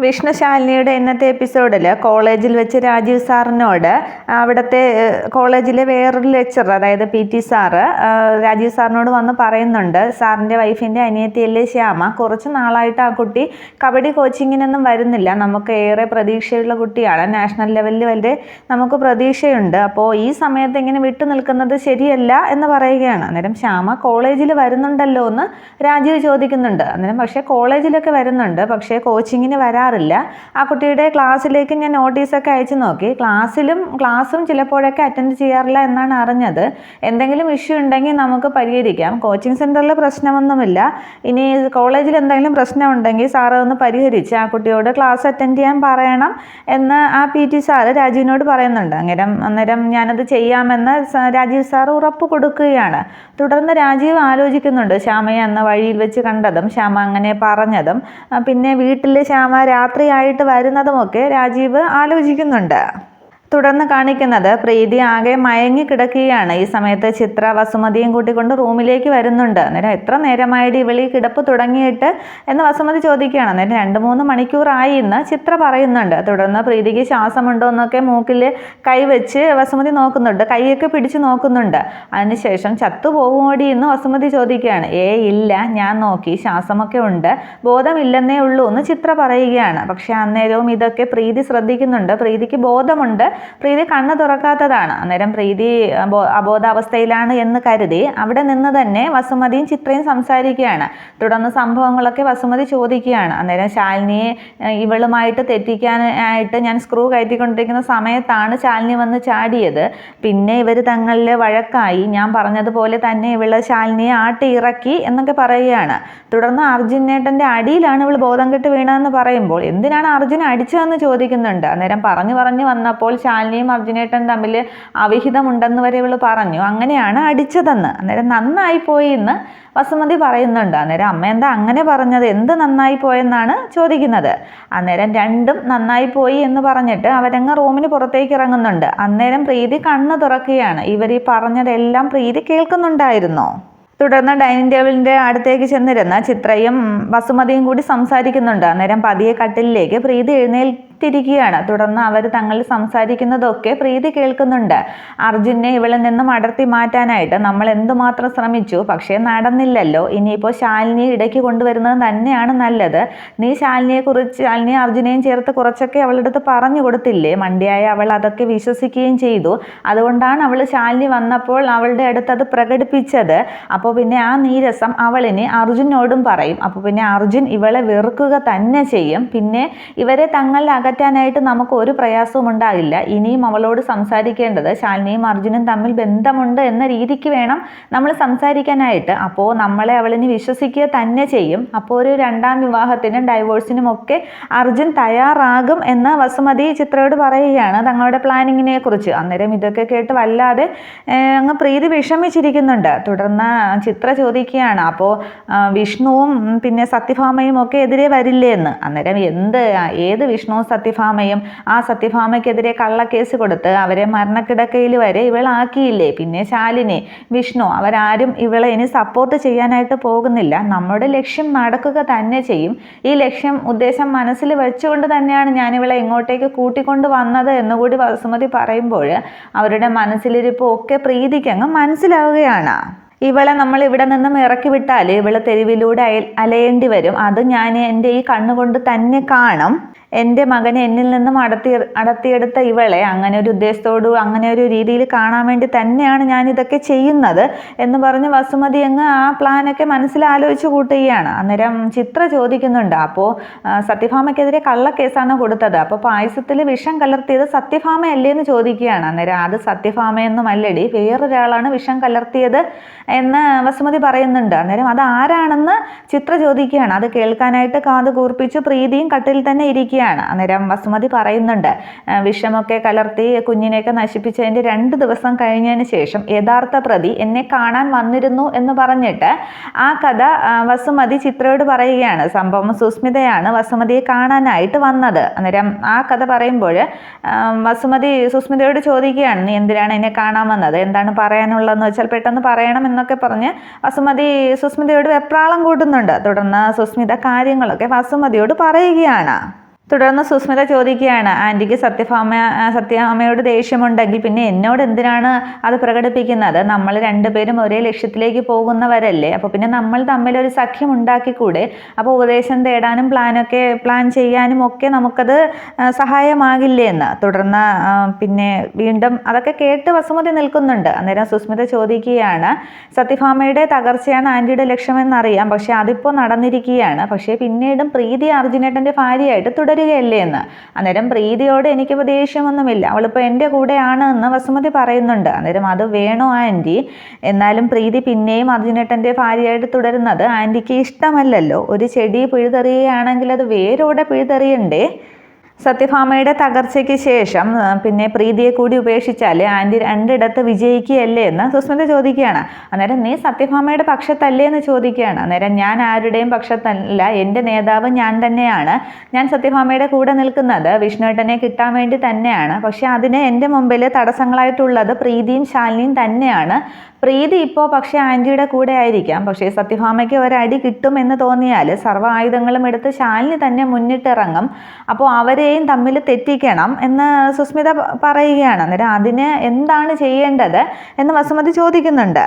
വിഷ്ണുശാലിനിയുടെ ഇന്നത്തെ എപ്പിസോഡിൽ കോളേജിൽ വെച്ച് രാജീവ് സാറിനോട് അവിടുത്തെ കോളേജിലെ വേറൊരു ലെക്ചറർ, അതായത് PT സാറ് രാജീവ് സാറിനോട് വന്ന് പറയുന്നുണ്ട്, സാറിൻ്റെ വൈഫിൻ്റെ അനിയത്തിയല്ലേ ശ്യാമ, കുറച്ച് നാളായിട്ട് ആ കുട്ടി കബഡി കോച്ചിങ്ങിനൊന്നും വരുന്നില്ല, നമുക്ക് ഏറെ പ്രതീക്ഷയുള്ള കുട്ടിയാണ്, നാഷണൽ ലെവലിൽ വരെ നമുക്ക് പ്രതീക്ഷയുണ്ട്, അപ്പോൾ ഈ സമയത്ത് ഇങ്ങനെ വിട്ടു നിൽക്കുന്നത് ശരിയല്ല എന്ന് പറയുകയാണ്. അന്നേരം ശ്യാമ കോളേജിൽ വരുന്നുണ്ടല്ലോ എന്ന് രാജീവ് ചോദിക്കുന്നുണ്ട്. അന്നേരം പക്ഷേ കോളേജിലൊക്കെ വരുന്നുണ്ട്, പക്ഷേ കോച്ചിങ്ങിന് വരാറില്ല. ആ കുട്ടിയുടെ ക്ലാസ്സിലേക്ക് ഞാൻ നോട്ടീസൊക്കെ അയച്ചു നോക്കി, ക്ലാസ്സും ചിലപ്പോഴൊക്കെ അറ്റൻഡ് ചെയ്യാറില്ല എന്നാണ് അറിഞ്ഞത്. എന്തെങ്കിലും ഇഷ്യൂ ഉണ്ടെങ്കിൽ നമുക്ക് പരിഹരിക്കാം, കോച്ചിങ് സെൻറ്ററിൽ പ്രശ്നമൊന്നുമില്ല, ഇനി കോളേജിൽ എന്തെങ്കിലും പ്രശ്നം ഉണ്ടെങ്കിൽ സാറ് ഒന്ന് പരിഹരിച്ച് ആ കുട്ടിയോട് ക്ലാസ് അറ്റൻഡ് ചെയ്യാൻ പറയണം എന്ന് ആ PT സാറ് രാജീവിനോട് പറയുന്നുണ്ട്. അന്നേരം ഞാനത് ചെയ്യാമെന്ന് രാജീവ് സാറ് ഉറപ്പ് കൊടുക്കുകയാണ്. തുടർന്ന് രാജീവ് ആലോചിക്കുന്നുണ്ട്, ശ്യാമയെ അന്ന് വഴിയിൽ വെച്ച് കണ്ടതും ശ്യാമ അങ്ങനെ പറഞ്ഞതും പിന്നെ വീട്ടിൽ ശ്യാമ രാത്രിയായിട്ട് വരുന്നതുമൊക്കെ രാജീവ് ആലോചിക്കുന്നുണ്ട്. തുടർന്ന് കാണിക്കുന്നത് പ്രീതി ആകെ മയങ്ങി കിടക്കുകയാണ്. ഈ സമയത്ത് ചിത്ര വസുമതിയും കൂട്ടിക്കൊണ്ട് റൂമിലേക്ക് വരുന്നുണ്ട്. അന്നേരം എത്ര നേരമായിട്ട് ഇവളി കിടപ്പ് തുടങ്ങിയിട്ട് എന്ന് വസുമതി ചോദിക്കുകയാണ്. അന്നേരം 2-3 മണിക്കൂറായി എന്ന് ചിത്ര പറയുന്നുണ്ട്. തുടർന്ന് പ്രീതിക്ക് ശ്വാസമുണ്ടോ എന്നൊക്കെ മൂക്കിൽ കൈവച്ച് വസുമതി നോക്കുന്നുണ്ട്, കൈയൊക്കെ പിടിച്ച് നോക്കുന്നുണ്ട്. അതിനുശേഷം ചത്തുപോകുമോടി എന്ന് വസുമതി ചോദിക്കുകയാണ്. ഇല്ല, ഞാൻ നോക്കി, ശ്വാസമൊക്കെ ഉണ്ട്, ബോധമില്ലെന്നേ ഉള്ളൂ എന്ന് ചിത്ര പറയുകയാണ്. പക്ഷെ അന്നേരവും ഇതൊക്കെ പ്രീതി ശ്രദ്ധിക്കുന്നുണ്ട്. പ്രീതിക്ക് ബോധമുണ്ട്, പ്രീതി കണ്ണ് തുറക്കാത്തതാണ്. അന്നേരം പ്രീതി അബോധാവസ്ഥയിലാണ് എന്ന് കരുതി അവിടെ നിന്ന് തന്നെ വസുമതിയും ചിത്രയും സംസാരിക്കുകയാണ്. തുടർന്ന് സംഭവങ്ങളൊക്കെ വസുമതി ചോദിക്കുകയാണ്. അന്നേരം ശാലിനിയെ ഇവളുമായിട്ട് തെറ്റിക്കാനായിട്ട് ഞാൻ സ്ക്രൂ കയറ്റിക്കൊണ്ടിരിക്കുന്ന സമയത്താണ് ശാലിനി വന്ന് ചാടിയത്, പിന്നെ ഇവർ തങ്ങളിൽ വഴക്കായി, ഞാൻ പറഞ്ഞതുപോലെ തന്നെ ഇവള് ശാലിനിയെ ആട്ടി ഇറക്കി എന്നൊക്കെ പറയുകയാണ്. തുടർന്ന് അർജുനേട്ടൻ്റെ അടിയിലാണ് ഇവൾ ബോധം കെട്ട് വീണതെന്ന് പറയുമ്പോൾ എന്തിനാണ് അർജുൻ അടിച്ചതെന്ന് ചോദിക്കുന്നുണ്ട്. അന്നേരം പറഞ്ഞു വന്നപ്പോൾ ശാലിനിയും അർജുനേട്ടൻ തമ്മിൽ അവിഹിതമുണ്ടെന്ന് വരെ ഇവൾ പറഞ്ഞു, അങ്ങനെയാണ് അടിച്ചതെന്ന്. അന്നേരം നന്നായി പോയി എന്ന് വസുമതി പറയുന്നുണ്ട്. അന്നേരം അമ്മ എന്താ അങ്ങനെ പറഞ്ഞത്, എന്ത് നന്നായി പോയെന്നാണ് ചോദിക്കുന്നത്. അന്നേരം രണ്ടും നന്നായി പോയി എന്ന് പറഞ്ഞിട്ട് അവരങ്ങ് റൂമിന് പുറത്തേക്ക് ഇറങ്ങുന്നുണ്ട്. അന്നേരം പ്രീതി കണ്ണ് തുറക്കുകയാണ്. ഇവർ ഈ പറഞ്ഞതെല്ലാം പ്രീതി കേൾക്കുന്നുണ്ടായിരുന്നോ? തുടർന്ന് ഡൈനിങ് ടേബിളിൻ്റെ അടുത്തേക്ക് ചെന്നിരുന്ന ചിത്രയും വസുമതിയും കൂടി സംസാരിക്കുന്നുണ്ട്. അന്നേരം പതിയെ കട്ടിലിലേക്ക് പ്രീതി എഴുന്നേറ്റിരിക്കുകയാണ്. തുടർന്ന് അവർ തങ്ങൾ സംസാരിക്കുന്നതൊക്കെ പ്രീതി കേൾക്കുന്നുണ്ട്. അർജുനെ ഇവളിൽ നിന്നും അടർത്തി മാറ്റാനായിട്ട് നമ്മൾ എന്തുമാത്രം ശ്രമിച്ചു, പക്ഷേ നടന്നില്ലല്ലോ, ഇനിയിപ്പോൾ ശാലിനിയെ ഇടയ്ക്ക് കൊണ്ടുവരുന്നത് തന്നെയാണ് നല്ലത്. നീ ശാലിനിയെ അർജുനെയും ചേർത്ത് കുറച്ചൊക്കെ അവളുടെ അടുത്ത് പറഞ്ഞു കൊടുത്തില്ലേ, മണ്ടിയായ അവൾ അതൊക്കെ വിശ്വസിക്കുകയും ചെയ്തു, അതുകൊണ്ടാണ് അവൾ ശാലിനി വന്നപ്പോൾ അവളുടെ അടുത്ത് അത് പ്രകടിപ്പിച്ചത്. അപ്പോൾ പിന്നെ ആ നീരസം അവളിന് അർജുനോടും പറയും, അപ്പോൾ പിന്നെ അർജുൻ ഇവളെ വെറുക്കുക തന്നെ ചെയ്യും, പിന്നെ ഇവരെ തങ്ങളിൽ അകറ്റാനായിട്ട് നമുക്ക് ഒരു പ്രയാസവും ഉണ്ടാകില്ല. ഇനിയും അവളോട് സംസാരിക്കേണ്ടത് ശാലിനിയും അർജുനും തമ്മിൽ ബന്ധമുണ്ട് എന്ന രീതിക്ക് വേണം നമ്മൾ സംസാരിക്കാനായിട്ട്, അപ്പോൾ നമ്മളെ അവളിന് വിശ്വസിക്കുക തന്നെ ചെയ്യും, അപ്പോൾ ഒരു 2ാം വിവാഹത്തിനും ഡൈവോഴ്സിനും ഒക്കെ അർജുൻ തയ്യാറാകും എന്ന് വസുമതി ചിത്രയോട് പറയുകയാണ് തങ്ങളുടെ പ്ലാനിങ്ങിനെ കുറിച്ച്. അന്നേരം ഇതൊക്കെ കേട്ട് വല്ലാതെ അങ്ങ് പ്രീതി വിഷമിച്ചിരിക്കുന്നുണ്ട്. തുടർന്ന് ചിത്ര ചോദിക്കുകയാണ്, അപ്പോൾ വിഷ്ണുവും പിന്നെ സത്യഭാമയും ഒക്കെ എതിരെ വരില്ലേ എന്ന്. അന്നേരം ഏത് വിഷ്ണുവും സത്യഭാമയും, ആ സത്യഭാമയ്ക്കെതിരെ കള്ളക്കേസ് കൊടുത്ത് അവരെ മരണക്കിടക്കയിൽ വരെ ഇവളാക്കിയില്ലേ, പിന്നെ ശാലിനി, വിഷ്ണു അവരാരും ഇവളെ ഇനി സപ്പോർട്ട് ചെയ്യാനായിട്ട് പോകുന്നില്ല, നമ്മുടെ ലക്ഷ്യം നടക്കുക തന്നെ ചെയ്യും, ഈ ഉദ്ദേശം മനസ്സിൽ വെച്ചുകൊണ്ട് തന്നെയാണ് ഞാൻ ഇവളെ ഇങ്ങോട്ടേക്ക് കൂട്ടിക്കൊണ്ട് വന്നത് എന്നുകൂടി വസുമതി പറയുമ്പോൾ അവരുടെ മനസ്സിലിരിപ്പോൾ ഒക്കെ പ്രീതിക്ക് അങ്ങ് മനസ്സിലാവുകയാണ്. ഇവളെ നമ്മൾ ഇവിടെ നിന്നും ഇറക്കി വിട്ടാൽ ഇവളെ തെരുവിലൂടെ അലയേണ്ടി വരും, അത് ഞാൻ എൻ്റെ ഈ കണ്ണുകൊണ്ട് തന്നെ കാണും, എൻ്റെ മകനെ എന്നിൽ നിന്നും അടർത്തിയെടുത്ത ഇവളെ അങ്ങനെ ഒരു ഉദ്ദേശത്തോടു അങ്ങനെ ഒരു രീതിയിൽ കാണാൻ വേണ്ടി തന്നെയാണ് ഞാൻ ഇതൊക്കെ ചെയ്യുന്നത് എന്ന് പറഞ്ഞ് വസുമതി അങ്ങ് ആ പ്ലാനൊക്കെ മനസ്സിലാലോചിച്ച് കൂട്ടുകയാണ്. അന്നേരം ചിത്ര ചോദിക്കുന്നുണ്ട്, അപ്പോൾ സത്യഭാമയ്ക്കെതിരെ കള്ളക്കേസാണ് കൊടുത്തത്, അപ്പോൾ പായസത്തിൽ വിഷം കലർത്തിയത് സത്യഭാമയല്ലേ എന്ന് ചോദിക്കുകയാണ്. അന്നേരം അത് സത്യഭാമയൊന്നും അല്ലടി, വേറൊരാളാണ് വിഷം കലർത്തിയത് എന്ന് വസുമതി പറയുന്നുണ്ട്. അന്നേരം അത് ആരാണെന്ന് ചിത്ര ചോദിക്കുകയാണ്. അത് കേൾക്കാനായിട്ട് കാത് കൂർപ്പിച്ച് പ്രീതിയും കട്ടിൽ തന്നെ ഇരിക്കുകയാണ്. അന്നേരം വസുമതി പറയുന്നുണ്ട്, വിഷമൊക്കെ കലർത്തി കുഞ്ഞിനെയൊക്കെ നശിപ്പിച്ചതിൻ്റെ 2 ദിവസം കഴിഞ്ഞതിന് ശേഷം യഥാർത്ഥ പ്രതി എന്നെ കാണാൻ വന്നിരുന്നു എന്ന് പറഞ്ഞിട്ട് ആ കഥ വസുമതി ചിത്രയോട് പറയുകയാണ്. സംഭവം സുസ്മിതയാണ് വസുമതിയെ കാണാനായിട്ട് വന്നത്. അന്നേരം ആ കഥ പറയുമ്പോൾ വസുമതി സുസ്മിതയോട് ചോദിക്കുകയാണ്, നീ എന്തിനാണ് എന്നെ കാണാൻ വന്നത്, എന്താണ് പറയാനുള്ളതെന്ന് വെച്ചാൽ പെട്ടെന്ന് പറയണം എന്നൊക്കെ പറഞ്ഞ് വസുമതി സുസ്മിതയോട് വെപ്രാളം കൂട്ടുന്നുണ്ട്. തുടർന്ന് സുസ്മിത കാര്യങ്ങളൊക്കെ വസുമതിയോട് പറയുകയാണ്. തുടർന്ന് സുസ്മിത ചോദിക്കുകയാണ്, ആൻറ്റിക്ക് സത്യഭാമയോട് ദേഷ്യമുണ്ടെങ്കിൽ പിന്നെ എന്നോട് എന്തിനാണ് അത് പ്രകടിപ്പിക്കുന്നത്? നമ്മൾ രണ്ടുപേരും ഒരേ ലക്ഷ്യത്തിലേക്ക് പോകുന്നവരല്ലേ, അപ്പോൾ പിന്നെ നമ്മൾ തമ്മിലൊരു സഖ്യം ഉണ്ടാക്കിക്കൂടെ? അപ്പോൾ ഉപദേശം തേടാനും പ്ലാൻ ചെയ്യാനും ഒക്കെ നമുക്കത് സഹായമാകില്ലേ എന്ന്. തുടർന്ന് പിന്നെ വീണ്ടും അതൊക്കെ കേട്ട് വസുമതി നിൽക്കുന്നുണ്ട്. അന്നേരം സുസ്മിത ചോദിക്കുകയാണ്, സത്യഭാമയുടെ തകർച്ചയാണ് ആൻറ്റിയുടെ ലക്ഷ്യമെന്നറിയാം, പക്ഷെ അതിപ്പോൾ നടന്നിരിക്കുകയാണ്. പക്ഷേ പിന്നീടും പ്രീതി അർജുനേട്ടൻ്റെ ഭാര്യയായിട്ട് തുടരുകയല്ലേ എന്ന്. അന്നേരം പ്രീതിയോട് എനിക്കിപ്പോൾ ദേഷ്യമൊന്നുമില്ല, അവളിപ്പോൾ എൻ്റെ കൂടെയാണ് എന്ന് വസുമതി പറയുന്നുണ്ട്. അന്നേരം അത് വേണോ ആൻറ്റി? എന്നാലും പ്രീതി പിന്നെയും അർജുനേട്ടൻ്റെ ഭാര്യയായിട്ട് തുടരുന്നത് ആൻറ്റിക്ക് ഇഷ്ടമല്ലല്ലോ. ഒരു ചെടി പിഴുതെറിയുകയാണെങ്കിൽ അത് വേരോടെ പിഴുതെറിയണ്ടേ? സത്യഭാമയുടെ തകർച്ചയ്ക്ക് ശേഷം പിന്നെ പ്രീതിയെ കൂടി ഉപേക്ഷിച്ചാൽ ആൻറ്റി രണ്ടിടത്ത് വിജയിക്കുകയല്ലേ എന്ന് സുസ്മിത ചോദിക്കുകയാണ്. അന്നേരം നീ സത്യഭാമയുടെ പക്ഷത്തല്ലേ എന്ന് ചോദിക്കുകയാണ്. അന്നേരം ഞാൻ ആരുടെയും പക്ഷത്തല്ല, എൻ്റെ നേതാവ് ഞാൻ തന്നെയാണ്. ഞാൻ സത്യഭാമയുടെ കൂടെ നിൽക്കുന്നത് വിഷ്ണുവേട്ടനെ കിട്ടാൻ വേണ്ടി തന്നെയാണ്. പക്ഷെ അതിന് എൻ്റെ മുമ്പിൽ തടസ്സങ്ങളായിട്ടുള്ളത് പ്രീതിയും ശാലിനിയും തന്നെയാണ്. പ്രീതി ഇപ്പോൾ പക്ഷേ ആൻറ്റിയുടെ കൂടെ ആയിരിക്കാം, പക്ഷേ സത്യഭാമയ്ക്ക് ഒരടി കിട്ടും എന്ന് തോന്നിയാൽ സർവ്വ ആയുധങ്ങളും എടുത്ത് ശാലിനി തന്നെ മുന്നിട്ടിറങ്ങും. അപ്പോൾ അവരെയും തമ്മിൽ തെറ്റിക്കണം എന്ന് സുസ്മിത പറയുകയാണ്. അന്നേരം അതിന് എന്താണ് ചെയ്യേണ്ടത് എന്ന് വസുമതി ചോദിക്കുന്നുണ്ട്.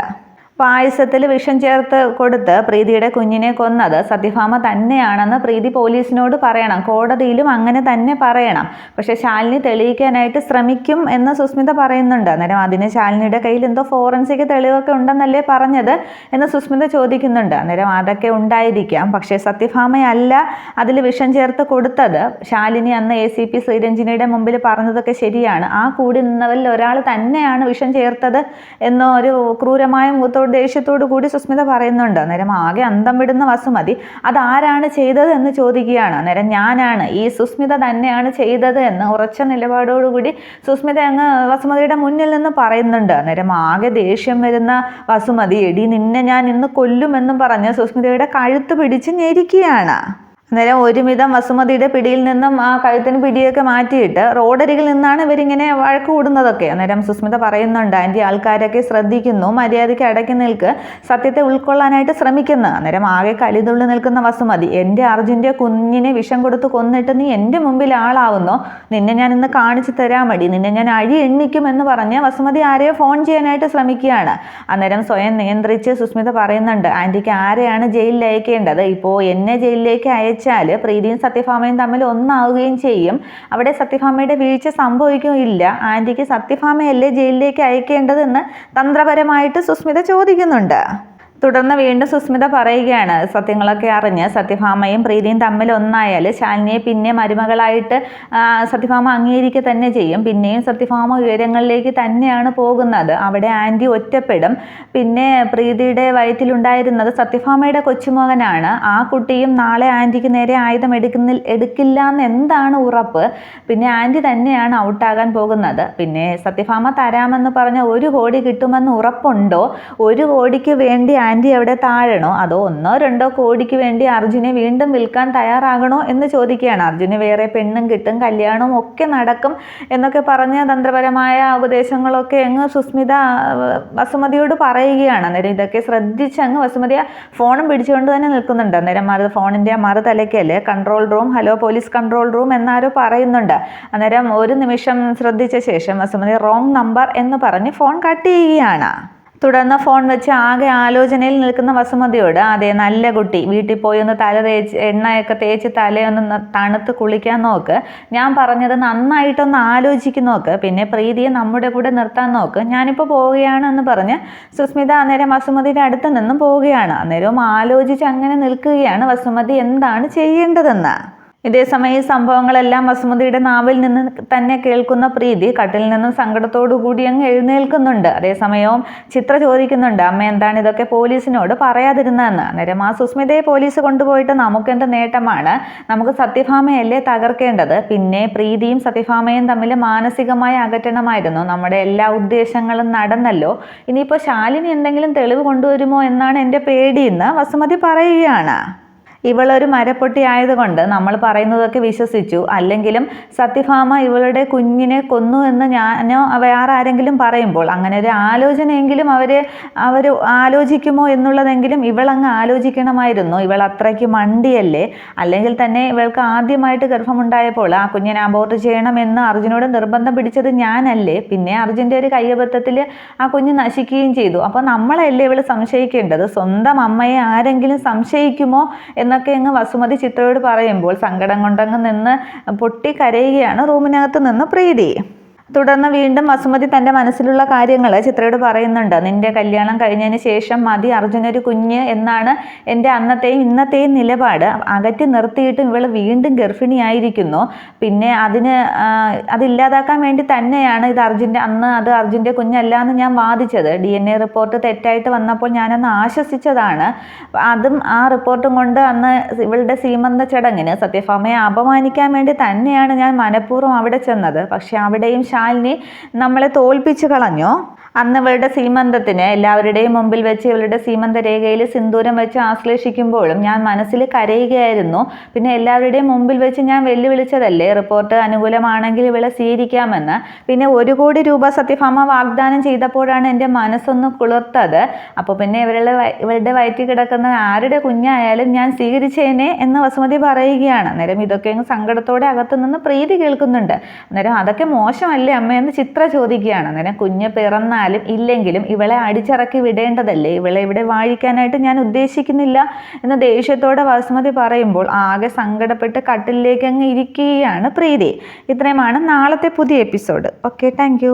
പായസത്തിൽ വിഷം ചേർത്ത് കൊടുത്ത് പ്രീതിയുടെ കുഞ്ഞിനെ കൊന്നത് സത്യഭാമ തന്നെയാണെന്ന് പ്രീതി പോലീസിനോട് പറയണം, കോടതിയിലും അങ്ങനെ തന്നെ പറയണം. പക്ഷെ ശാലിനി തെളിയിക്കാനായിട്ട് ശ്രമിക്കും എന്ന് സുസ്മിത പറയുന്നുണ്ട്. അന്നേരം അതിന് ശാലിനിയുടെ കയ്യിൽ എന്തോ ഫോറൻസിക് തെളിവൊക്കെ ഉണ്ടെന്നല്ലേ പറഞ്ഞത് എന്ന് സുസ്മിത ചോദിക്കുന്നുണ്ട്. അന്നേരം അതൊക്കെ ഉണ്ടായിരിക്കാം, പക്ഷേ സത്യഭാമയല്ല അതിൽ വിഷം ചേർത്ത് കൊടുത്തത്. ശാലിനി അന്ന് ACP ശ്രീരഞ്ജിനിയുടെ മുമ്പിൽ പറഞ്ഞതൊക്കെ ശരിയാണ്. ആ കൂടി നിന്നവരിൽ ഒരാൾ തന്നെയാണ് വിഷം ചേർത്തത് എന്നോ ഒരു ക്രൂരമായ മുഖത്തോട് ദേഷ്യത്തോടു കൂടി സുസ്മിത പറയുന്നുണ്ട്. അന്നേരം ആകെ അന്തം വിടുന്ന വസുമതി അതാരാണ് ചെയ്തത് എന്ന് ചോദിക്കുകയാണ്. അന്നേരം ഞാനാണ്, ഈ സുസ്മിത തന്നെയാണ് ചെയ്തത് എന്ന് ഉറച്ച നിലപാടോടുകൂടി സുസ്മിത അങ്ങ് വസുമതിയുടെ മുന്നിൽ നിന്ന് പറയുന്നുണ്ട്. അന്നേരം ആകെ ദേഷ്യം വരുന്ന വസുമതി, എടി നിന്നെ ഞാൻ ഇന്ന് കൊല്ലുമെന്നും പറഞ്ഞ് സുസ്മിതയുടെ കഴുത്ത് പിടിച്ച് ഞെരിക്കുകയാണ്. അന്നേരം ഒരുമിധം വസുമതിയുടെ പിടിയിൽ നിന്നും ആ കഴുത്തിന് പിടിയൊക്കെ മാറ്റിയിട്ട് റോഡരികിൽ നിന്നാണ് ഇവരിങ്ങനെ വഴക്ക് കൂടുന്നതൊക്കെ. അന്നേരം സുസ്മിത പറയുന്നുണ്ട്, ആൻറ്റി ആൾക്കാരൊക്കെ ശ്രദ്ധിക്കുന്നു, മര്യാദയ്ക്ക് അടക്കി നിൽക്ക്, സത്യത്തെ ഉൾക്കൊള്ളാനായിട്ട് ശ്രമിക്കുന്നു. അന്നേരം ആകെ കലിതുള്ളി നിൽക്കുന്ന വസുമതി, എൻ്റെ അർജുൻ്റെ കുഞ്ഞിനെ വിഷം കൊടുത്ത് കൊന്നിട്ട് നീ എൻ്റെ മുമ്പിൽ ആളാവുന്നോ? നിന്നെ ഞാൻ ഇന്ന് കാണിച്ചു തരാൻ മതി, നിന്നെ ഞാൻ അഴി എണ്ണിക്കുമെന്ന് പറഞ്ഞ് വസുമതി ആരെയോ ഫോൺ ചെയ്യാനായിട്ട് ശ്രമിക്കുകയാണ്. അന്നേരം സ്വയം നിയന്ത്രിച്ച് സുസ്മിത പറയുന്നുണ്ട്, ആൻറ്റിക്ക് ആരെയാണ് ജയിലിൽ അയക്കേണ്ടത്? ഇപ്പോൾ എന്നെ ജയിലിലേക്ക് അയച്ചാൽ പ്രീതിയും സത്യഭാമയും തമ്മിൽ ഒന്നാവുകയും ചെയ്യും. അവിടെ സത്യഭാമയുടെ വീഴ്ച സംഭവിക്കുകയില്ല. ആൻറ്റിക്ക് സത്യഭാമയല്ലേ ജയിലിലേക്ക് അയക്കേണ്ടതെന്ന് തന്ത്രപരമായിട്ട് സുസ്മിത ചോദിക്കുന്നുണ്ട്. തുടർന്ന് വീണ്ടും സുസ്മിത പറയുകയാണ്, സത്യങ്ങളൊക്കെ അറിഞ്ഞ് സത്യഭാമയും പ്രീതിയും തമ്മിൽ ഒന്നായാൽ ശാലിനിയെ പിന്നെ മരുമകളായിട്ട് സത്യഭാമ അംഗീകരിക്കുക തന്നെ ചെയ്യും. പിന്നെയും സത്യഭാമ ഉയരങ്ങളിലേക്ക് തന്നെയാണ് പോകുന്നത്. അവിടെ ആൻറ്റി ഒറ്റപ്പെടും. പിന്നെ പ്രീതിയുടെ വയറ്റിലുണ്ടായിരുന്നത് സത്യഭാമയുടെ കൊച്ചുമകനാണ്. ആ കുട്ടിയും നാളെ ആൻറ്റിക്ക് നേരെ ആയുധം എടുക്കില്ല എന്ന് എന്താണ് ഉറപ്പ്? പിന്നെ ആൻറ്റി തന്നെയാണ് ഔട്ടാകാൻ പോകുന്നത്. പിന്നെ സത്യഭാമ തരാമെന്ന് പറഞ്ഞ 1 കോടി കിട്ടുമെന്ന് ഉറപ്പുണ്ടോ? 1 കോടിക്ക് വേണ്ടി ആൻറ്റി അവിടെ താഴണോ, അതോ 1-2 കോടിക്ക് വേണ്ടി അർജുനെ വീണ്ടും വിൽക്കാൻ തയ്യാറാകണോ എന്ന് ചോദിക്കുകയാണ്. അർജുന് വേറെ പെണ്ണും കിട്ടും, കല്യാണവും ഒക്കെ നടക്കും എന്നൊക്കെ പറഞ്ഞ് തന്ത്രപരമായ ഉപദേശങ്ങളൊക്കെ അങ്ങ് സുസ്മിത വസുമതിയോട് പറയുകയാണ്. അന്നേരം ഇതൊക്കെ ശ്രദ്ധിച്ച് അങ്ങ് വസുമതി ഫോണും പിടിച്ചുകൊണ്ട് തന്നെ നിൽക്കുന്നുണ്ട്. അന്നേരം ഫോണിൻ്റെ മറുതലയ്ക്കല് control room, hello police control room എന്നാരോ പറയുന്നുണ്ട്. അന്നേരം ഒരു നിമിഷം ശ്രദ്ധിച്ച ശേഷം വസുമതി റോങ് നമ്പർ എന്ന് പറഞ്ഞ് ഫോൺ കട്ട് ചെയ്യുകയാണ്. തുടർന്ന് ഫോൺ വെച്ച് ആകെ ആലോചനയിൽ നിൽക്കുന്ന വസുമതിയോട്, അതെ നല്ല കുട്ടി, വീട്ടിൽ പോയി ഒന്ന് എണ്ണയൊക്കെ തേച്ച് തലയൊന്ന് തണുത്ത് കുളിക്കാൻ നോക്ക്, ഞാൻ പറഞ്ഞത് നന്നായിട്ടൊന്ന് ആലോചിക്കും നോക്ക്, പിന്നെ പ്രീതിയെ നമ്മുടെ കൂടെ നിർത്താൻ നോക്ക്, ഞാനിപ്പോൾ പോവുകയാണെന്ന് പറഞ്ഞ് സുസ്മിത അന്നേരം വസുമതിയുടെ അടുത്ത് നിന്നും പോവുകയാണ്. അന്നേരവും ആലോചിച്ച് അങ്ങനെ നിൽക്കുകയാണ് വസുമതി എന്താണ് ചെയ്യേണ്ടതെന്ന്. ഇതേസമയം ഈ സംഭവങ്ങളെല്ലാം വസുമതിയുടെ നാവിൽ നിന്ന് തന്നെ കേൾക്കുന്ന പ്രീതി കട്ടിൽ നിന്നും സങ്കടത്തോടു കൂടി അങ്ങ് എഴുന്നേൽക്കുന്നുണ്ട്. അതേസമയവും ചിത്ര ചോദിക്കുന്നുണ്ട്, അമ്മ എന്താണ് ഇതൊക്കെ പോലീസിനോട് പറയാതിരുന്നതെന്ന്. അന്നേരം ആ സുസ്മിതയെ പോലീസ് കൊണ്ടുപോയിട്ട് നമുക്കെന്ത് നേട്ടമാണ്? നമുക്ക് സത്യഭാമയല്ലേ തകർക്കേണ്ടത്? പിന്നെ പ്രീതിയും സത്യഭാമയും തമ്മിൽ മാനസികമായി അകറ്റണമായിരുന്നു. നമ്മുടെ എല്ലാ ഉദ്ദേശങ്ങളും നടന്നല്ലോ. ഇനിയിപ്പോൾ ശാലിനി എന്തെങ്കിലും തെളിവ് കൊണ്ടുവരുമോ എന്നാണ് എൻ്റെ പേടിയെന്ന് വസുമതി പറയുകയാണ്. ഇവളൊരു മരപ്പൊട്ടി ആയതുകൊണ്ട് നമ്മൾ പറയുന്നതൊക്കെ വിശ്വസിച്ചു. അല്ലെങ്കിലും സത്യഭാമ ഇവളുടെ കുഞ്ഞിനെ കൊന്നു എന്ന് ഞാനോ വേറെ ആരെങ്കിലും പറയുമ്പോൾ അങ്ങനെ ഒരു ആലോചനയെങ്കിലും അവർ ആലോചിക്കുമോ എന്നുള്ളതെങ്കിലും ഇവളങ്ങ് ആലോചിക്കണമായിരുന്നു. ഇവൾ അത്രയ്ക്ക് മണ്ടിയല്ലേ? അല്ലെങ്കിൽ തന്നെ ഇവൾക്ക് ആദ്യമായിട്ട് ഗർഭമുണ്ടായപ്പോൾ ആ കുഞ്ഞിനെ അബോർട്ട് ചെയ്യണമെന്ന് അർജുനോട് നിർബന്ധം പിടിച്ചത് ഞാനല്ലേ? പിന്നെ അർജുൻ്റെ ഒരു കയ്യബദ്ധത്തിൽ ആ കുഞ്ഞ് നശിക്കുകയും ചെയ്തു. അപ്പോൾ നമ്മളല്ലേ ഇവൾ സംശയിക്കേണ്ടത്? സ്വന്തം അമ്മയെ ആരെങ്കിലും സംശയിക്കുമോ എന്നൊക്കെ അങ്ങ് വസുമതി ചിത്രയോട് പറയുമ്പോൾ സങ്കടം കൊണ്ടങ്ങ് നിന്ന് പൊട്ടിക്കരയുകയാണ് റൂമിനകത്ത് നിന്ന് പ്രീതി. തുടർന്ന് വീണ്ടും വസുമതി തൻ്റെ മനസ്സിലുള്ള കാര്യങ്ങൾ ചിത്രയോട് പറയുന്നുണ്ട്. നിന്റെ കല്യാണം കഴിഞ്ഞതിന് ശേഷം മതി അർജുനൊരു കുഞ്ഞ് എന്നാണ് എൻ്റെ അന്നത്തെയും ഇന്നത്തെയും നിലപാട്. അകറ്റി നിർത്തിയിട്ടും ഇവൾ വീണ്ടും ഗർഭിണിയായിരിക്കുന്നു. പിന്നെ അതില്ലാതാക്കാൻ വേണ്ടി തന്നെയാണ് അത് അർജുൻ്റെ കുഞ്ഞല്ല എന്ന് ഞാൻ വാദിച്ചത്. DNA റിപ്പോർട്ട് തെറ്റായിട്ട് വന്നപ്പോൾ ഞാനന്ന് ആശ്വസിച്ചതാണ്. ആ റിപ്പോർട്ടും കൊണ്ട് അന്ന് ഇവളുടെ സീമന്ത ചടങ്ങിന് സത്യഭാമയെ അപമാനിക്കാൻ വേണ്ടി തന്നെയാണ് ഞാൻ മനഃപൂർവ്വം അവിടെ ചെന്നത്. പക്ഷെ അവിടെയും ശാലിനി നമ്മളെ തോൽപ്പിച്ചു കളഞ്ഞു. അന്ന് ഇവളുടെ സീമന്തത്തിന് എല്ലാവരുടെയും മുമ്പിൽ വെച്ച് ഇവളുടെ സീമന്ത രേഖയിൽ സിന്ദൂരം വെച്ച് ആശ്ലേഷിക്കുമ്പോഴും ഞാൻ മനസ്സിൽ കരയുകയായിരുന്നു. പിന്നെ എല്ലാവരുടെയും മുമ്പിൽ വെച്ച് ഞാൻ വെല്ലുവിളിച്ചതല്ലേ റിപ്പോർട്ട് അനുകൂലമാണെങ്കിൽ ഇവളെ സ്വീകരിക്കാമെന്ന്. പിന്നെ 1 കോടി രൂപ സത്യഭാമ വാഗ്ദാനം ചെയ്തപ്പോഴാണ് എൻ്റെ മനസ്സൊന്ന് കുളിർത്തത്. അപ്പോൾ പിന്നെ ഇവളുടെ വയറ്റിൽ കിടക്കുന്ന ആരുടെ കുഞ്ഞായാലും ഞാൻ സ്വീകരിച്ചേനെ എന്ന് വസുമതി പറയുകയാണ്. അന്നേരം ഇതൊക്കെ അങ്ങ് സങ്കടത്തോടെ അകത്തു നിന്ന് പ്രീതി കേൾക്കുന്നുണ്ട്. അന്നേരം അതൊക്കെ മോശമല്ലേ അമ്മയെന്ന് ചിത്ര ചോദിക്കുകയാണ്. അന്നേരം കുഞ്ഞ് പിറന്നാൽ ഇല്ലെങ്കിലും ഇവളെ അടിച്ചിറക്കി വിടേണ്ടതല്ലേ? ഇവളെ ഇവിടെ വാഴിക്കാനായിട്ട് ഞാൻ ഉദ്ദേശിക്കുന്നില്ല എന്ന് ദേഷ്യത്തോടെ വസുമതി പറയുമ്പോൾ ആകെ സങ്കടപ്പെട്ട് കട്ടിലേക്ക് അങ്ങ് ഇരിക്കുകയാണ് പ്രീതി. ഇത്രയുമാണ് നാളത്തെ പുതിയ എപ്പിസോഡ്. Okay, thank